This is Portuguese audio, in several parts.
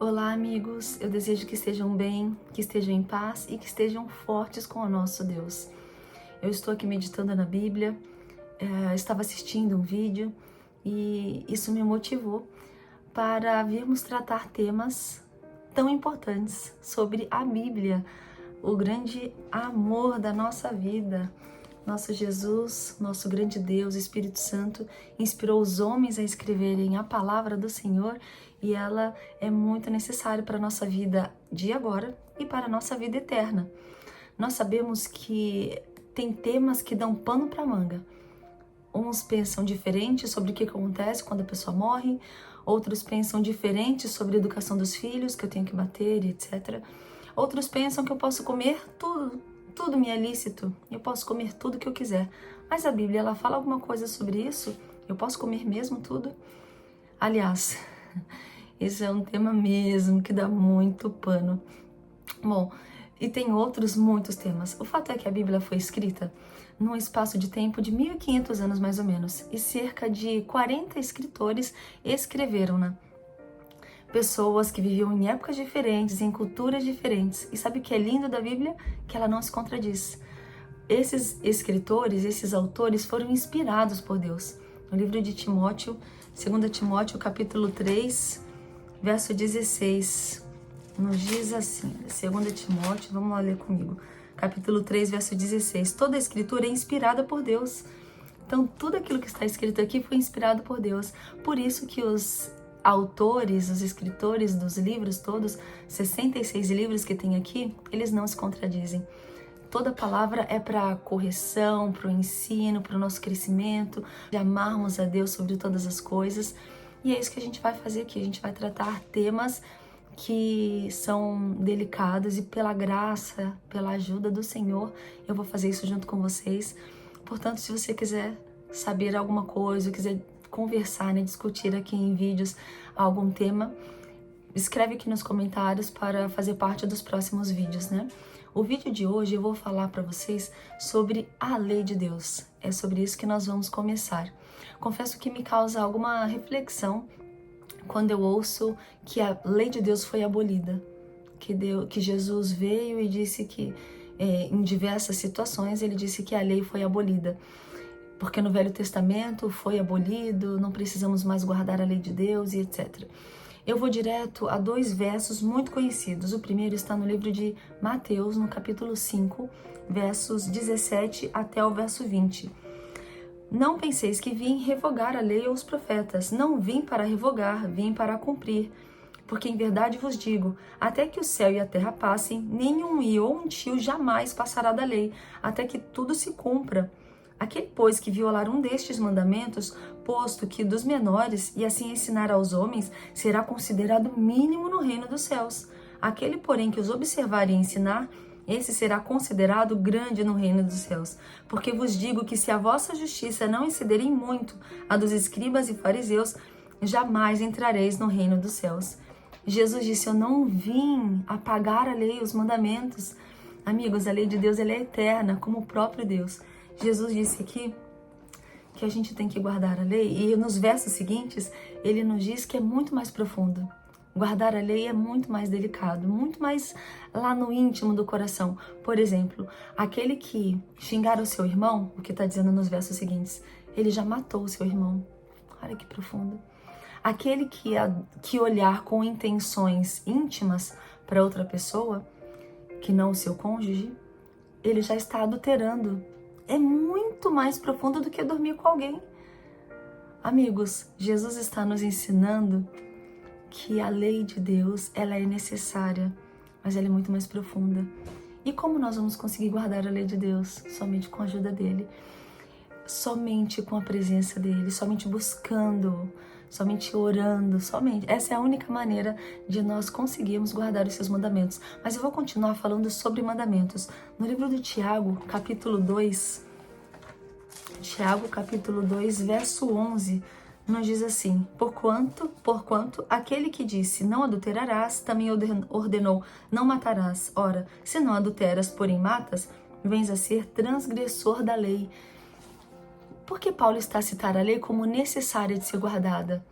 Olá, amigos. Eu desejo que estejam bem, que estejam em paz e que estejam fortes com o nosso Deus. Eu estou aqui meditando na Bíblia, estava assistindo um vídeo e isso me motivou para virmos tratar temas tão importantes sobre a Bíblia, o grande amor da nossa vida. Nosso Jesus, nosso grande Deus, Espírito Santo, inspirou os homens a escreverem a palavra do Senhor e ela é muito necessária para a nossa vida de agora e para a nossa vida eterna. Nós sabemos que tem temas que dão pano para manga. Uns pensam diferente sobre o que acontece quando a pessoa morre, outros pensam diferente sobre a educação dos filhos, que eu tenho que bater, etc. Outros pensam que eu posso comer tudo me é lícito, eu posso comer tudo que eu quiser. Mas a Bíblia, ela fala alguma coisa sobre isso? Eu posso comer mesmo tudo? Aliás, esse é um tema mesmo que dá muito pano. Bom, e tem outros muitos temas. O fato é que a Bíblia foi escrita num espaço de tempo de 1500 anos mais ou menos, e cerca de 40 escritores escreveram-na. Pessoas que viviam em épocas diferentes, em culturas diferentes. E sabe o que é lindo da Bíblia? Que ela não se contradiz. Esses escritores, esses autores foram inspirados por Deus. No livro de Timóteo, 2 Timóteo, capítulo 3, verso 16, nos diz assim, 2 Timóteo, vamos lá ler comigo. Capítulo 3, verso 16. Toda a escritura é inspirada por Deus. Então, tudo aquilo que está escrito aqui foi inspirado por Deus. Por isso que os autores, os escritores dos livros todos, 66 livros que tem aqui, eles não se contradizem. Toda palavra é para correção, para o ensino, para o nosso crescimento, de amarmos a Deus sobre todas as coisas. E é isso que a gente vai fazer aqui. A gente vai tratar temas que são delicados e pela graça, pela ajuda do Senhor, eu vou fazer isso junto com vocês. Portanto, se você quiser saber alguma coisa, quiser conversar, discutir aqui em vídeos algum tema, escreve aqui nos comentários para fazer parte dos próximos vídeos, O vídeo de hoje eu vou falar para vocês sobre a lei de Deus. É sobre isso que nós vamos começar. Confesso que me causa alguma reflexão quando eu ouço que a lei de Deus foi abolida, que Jesus veio e disse que em diversas situações ele disse que a lei foi abolida. Porque no Velho Testamento foi abolido, não precisamos mais guardar a lei de Deus e etc. Eu vou direto a dois versos muito conhecidos. O primeiro está no livro de Mateus, no capítulo 5, versos 17 até o verso 20. Não penseis que vim revogar a lei ou os profetas. Não vim para revogar, vim para cumprir. Porque em verdade vos digo, até que o céu e a terra passem, nenhum i ou um tio jamais passará da lei, até que tudo se cumpra. Aquele, pois, que violar um destes mandamentos, posto que dos menores, e assim ensinar aos homens, será considerado mínimo no reino dos céus. Aquele, porém, que os observar e ensinar, esse será considerado grande no reino dos céus. Porque vos digo que se a vossa justiça não exceder em muito a dos escribas e fariseus, jamais entrareis no reino dos céus. Jesus disse, eu não vim apagar a lei, os mandamentos. Amigos, a lei de Deus ela é eterna, como o próprio Deus. Jesus disse aqui que a gente tem que guardar a lei e nos versos seguintes ele nos diz que é muito mais profundo. Guardar a lei é muito mais delicado, muito mais lá no íntimo do coração. Por exemplo, aquele que xingar o seu irmão, o que está dizendo nos versos seguintes, ele já matou o seu irmão. Olha que profundo. Aquele que olhar com intenções íntimas para outra pessoa, que não o seu cônjuge, ele já está adulterando. É muito mais profundo do que dormir com alguém. Amigos, Jesus está nos ensinando que a lei de Deus, ela é necessária, mas ela é muito mais profunda. E como nós vamos conseguir guardar a lei de Deus? Somente com a ajuda dele, somente com a presença dele, somente buscando, somente orando, somente. Essa é a única maneira de nós conseguirmos guardar os seus mandamentos. Mas eu vou continuar falando sobre mandamentos. No livro de Tiago, capítulo 2, verso 11, nos diz assim, porquanto aquele que disse não adulterarás, também ordenou não matarás. Ora, se não adulteras, porém matas, vens a ser transgressor da lei. Por que Paulo está a citar a lei como necessária de ser guardada?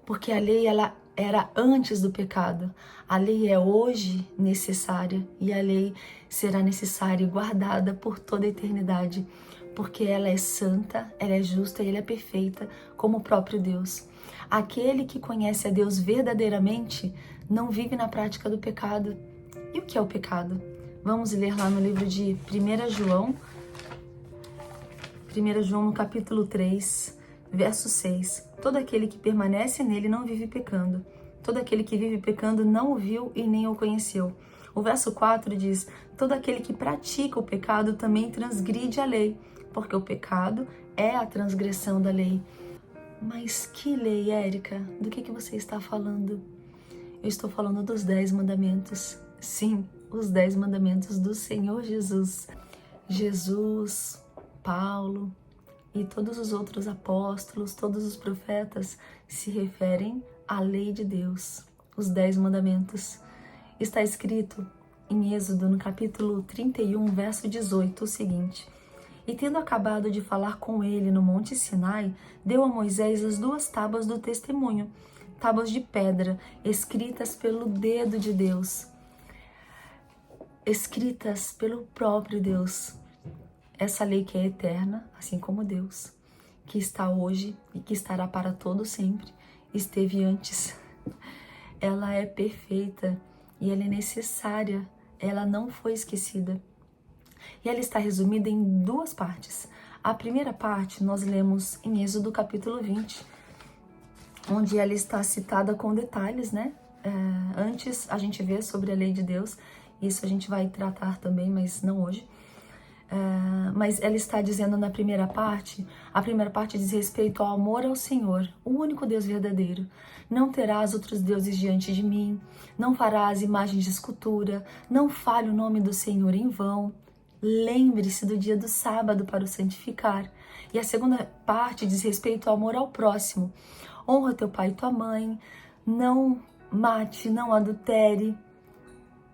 Porque a lei, ela era antes do pecado. A lei é hoje necessária e a lei será necessária e guardada por toda a eternidade, porque ela é santa, ela é justa e ela é perfeita, como o próprio Deus. Aquele que conhece a Deus verdadeiramente não vive na prática do pecado. E o que é o pecado? Vamos ler lá no livro de 1 João, no capítulo 3, verso 6. Todo aquele que permanece nele não vive pecando. Todo aquele que vive pecando não o viu e nem o conheceu. O verso 4 diz: todo aquele que pratica o pecado também transgride a lei, porque o pecado é a transgressão da lei. Mas que lei, Érica? Do que você está falando? Eu estou falando dos 10 mandamentos. Sim, os 10 mandamentos do Senhor Jesus. Jesus, Paulo e todos os outros apóstolos, todos os profetas se referem à lei de Deus, os 10 mandamentos. Está escrito em Êxodo, no capítulo 31, verso 18, o seguinte: e tendo acabado de falar com ele no monte Sinai, deu a Moisés as 2 tábuas do testemunho, tábuas de pedra, escritas pelo dedo de Deus, escritas pelo próprio Deus. Essa lei que é eterna, assim como Deus, que está hoje e que estará para todo sempre, esteve antes. Ela é perfeita e ela é necessária, ela não foi esquecida. E ela está resumida em 2 partes. A primeira parte nós lemos em Êxodo capítulo 20, onde ela está citada com detalhes, né? Antes a gente vê sobre a lei de Deus, isso a gente vai tratar também, mas não hoje. Mas ela está dizendo na primeira parte, a primeira parte diz respeito ao amor ao Senhor, o único Deus verdadeiro. Não terás outros deuses diante de mim, não farás imagens de escultura, não fale o nome do Senhor em vão. Lembre-se do dia do sábado para o santificar. E a segunda parte diz respeito ao amor ao próximo. Honra teu pai e tua mãe, não mate, não adultere.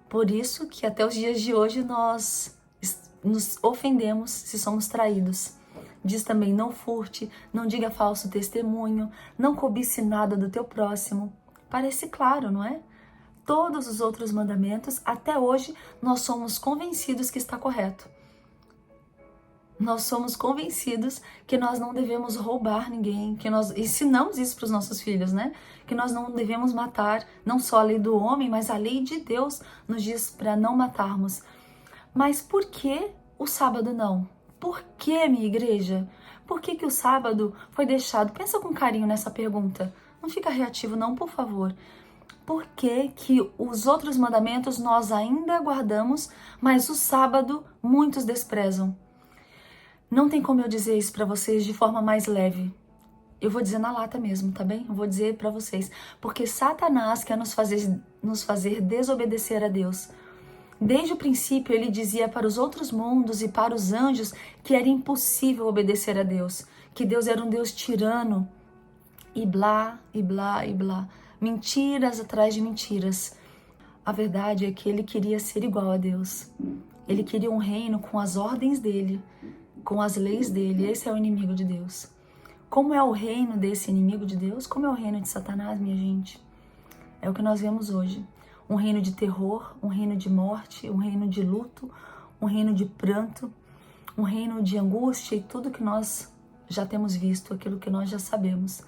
Por isso que até os dias de hoje nós nos ofendemos se somos traídos. Diz também: não furte, não diga falso testemunho, não cobice nada do teu próximo. Parece claro, não é? Todos os outros mandamentos, até hoje, nós somos convencidos que está correto. Nós somos convencidos que nós não devemos roubar ninguém, que nós ensinamos isso para os nossos filhos, né? Que nós não devemos matar, não só a lei do homem, mas a lei de Deus nos diz para não matarmos. Mas por que o sábado não? Por que, minha igreja? Por que o sábado foi deixado? Pensa com carinho nessa pergunta. Não fica reativo não, por favor. Por que os outros mandamentos nós ainda guardamos, mas o sábado muitos desprezam? Não tem como eu dizer isso para vocês de forma mais leve. Eu vou dizer na lata mesmo, tá bem? Eu vou dizer para vocês. Porque Satanás quer nos fazer desobedecer a Deus. Desde o princípio, ele dizia para os outros mundos e para os anjos que era impossível obedecer a Deus, que Deus era um Deus tirano, e blá, e blá, e blá. Mentiras atrás de mentiras. A verdade é que ele queria ser igual a Deus. Ele queria um reino com as ordens dele, com as leis dele. Esse é o inimigo de Deus. Como é o reino desse inimigo de Deus? Como é o reino de Satanás, minha gente? É o que nós vemos hoje. Um reino de terror, um reino de morte, um reino de luto, um reino de pranto, um reino de angústia e tudo que nós já temos visto, aquilo que nós já sabemos.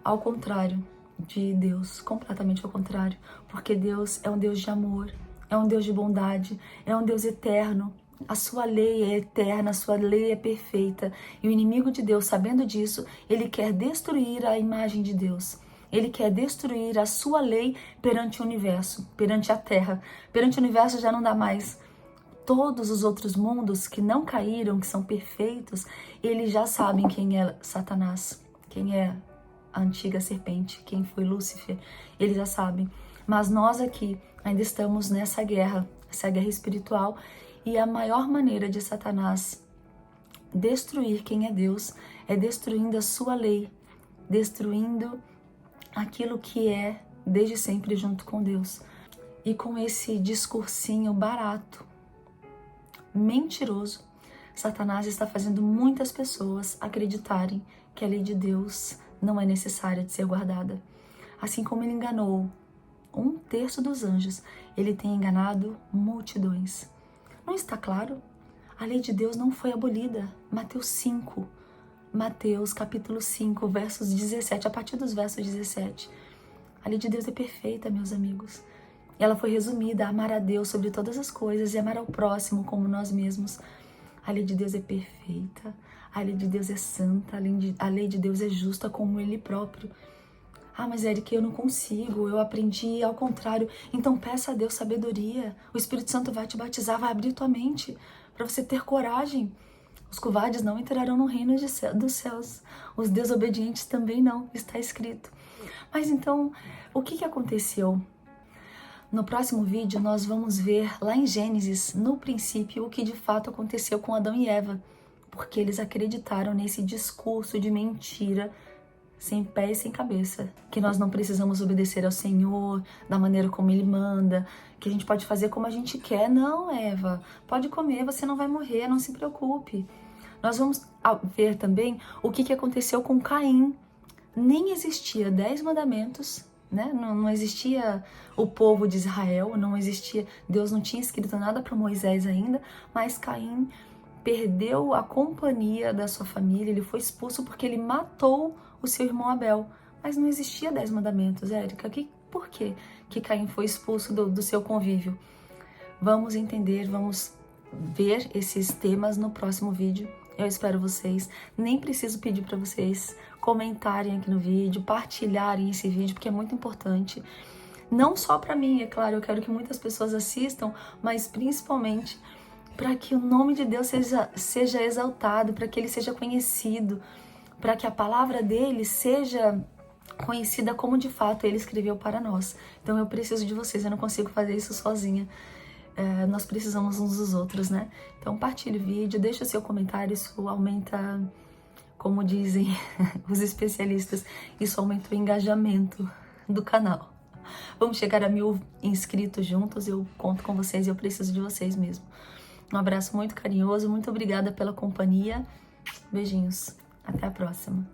Ao contrário de Deus, completamente ao contrário, porque Deus é um Deus de amor, é um Deus de bondade, é um Deus eterno. A sua lei é eterna, a sua lei é perfeita. E o inimigo de Deus, sabendo disso, ele quer destruir a imagem de Deus. Ele quer destruir a sua lei perante o universo, perante a terra. Perante o universo já não dá mais. Todos os outros mundos que não caíram, que são perfeitos, eles já sabem quem é Satanás, quem é a antiga serpente, quem foi Lúcifer. Eles já sabem. Mas nós aqui ainda estamos nessa guerra, essa guerra espiritual. E a maior maneira de Satanás destruir quem é Deus é destruindo a sua lei, destruindo aquilo que é desde sempre junto com Deus. E com esse discursinho barato, mentiroso, Satanás está fazendo muitas pessoas acreditarem que a lei de Deus não é necessária de ser guardada. Assim como ele enganou 1/3 dos anjos, ele tem enganado multidões. Não está claro? A lei de Deus não foi abolida. Mateus capítulo 5, versos 17, a partir dos versos 17. A lei de Deus é perfeita, meus amigos. Ela foi resumida a amar a Deus sobre todas as coisas e amar ao próximo como nós mesmos. A lei de Deus é perfeita, a lei de Deus é santa, a lei de Deus é justa como Ele próprio. Ah, mas Eric, eu não consigo, eu aprendi ao contrário. Então peça a Deus sabedoria. O Espírito Santo vai te batizar, vai abrir tua mente para você ter coragem. Os covardes não entrarão no reino dos céus. Os desobedientes também não, está escrito. Mas então, o que aconteceu? No próximo vídeo, nós vamos ver lá em Gênesis, no princípio, o que de fato aconteceu com Adão e Eva. Porque eles acreditaram nesse discurso de mentira, sem pé e sem cabeça, que nós não precisamos obedecer ao Senhor da maneira como Ele manda, que a gente pode fazer como a gente quer. Não, Eva, pode comer, você não vai morrer, não se preocupe. Nós vamos ver também o que aconteceu com Caim. Nem existia 10 mandamentos, né? Não existia o povo de Israel, não existia, Deus não tinha escrito nada para Moisés ainda, mas Caim perdeu a companhia da sua família, ele foi expulso porque ele matou o seu irmão Abel. Mas não existia 10 mandamentos, Érica. Por que Caim foi expulso do seu convívio? Vamos entender, vamos ver esses temas no próximo vídeo. Eu espero vocês. Nem preciso pedir para vocês comentarem aqui no vídeo, partilharem esse vídeo, porque é muito importante. Não só para mim, é claro, eu quero que muitas pessoas assistam, mas principalmente para que o nome de Deus seja exaltado, para que ele seja conhecido, para que a palavra dele seja conhecida como de fato ele escreveu para nós. Então eu preciso de vocês, eu não consigo fazer isso sozinha. Nós precisamos uns dos outros, né? Então partilhe o vídeo, deixa o seu comentário, isso aumenta, como dizem os especialistas, isso aumenta o engajamento do canal. Vamos chegar a 1000 inscritos juntos, eu conto com vocês e eu preciso de vocês mesmo. Um abraço muito carinhoso, muito obrigada pela companhia. Beijinhos, até a próxima.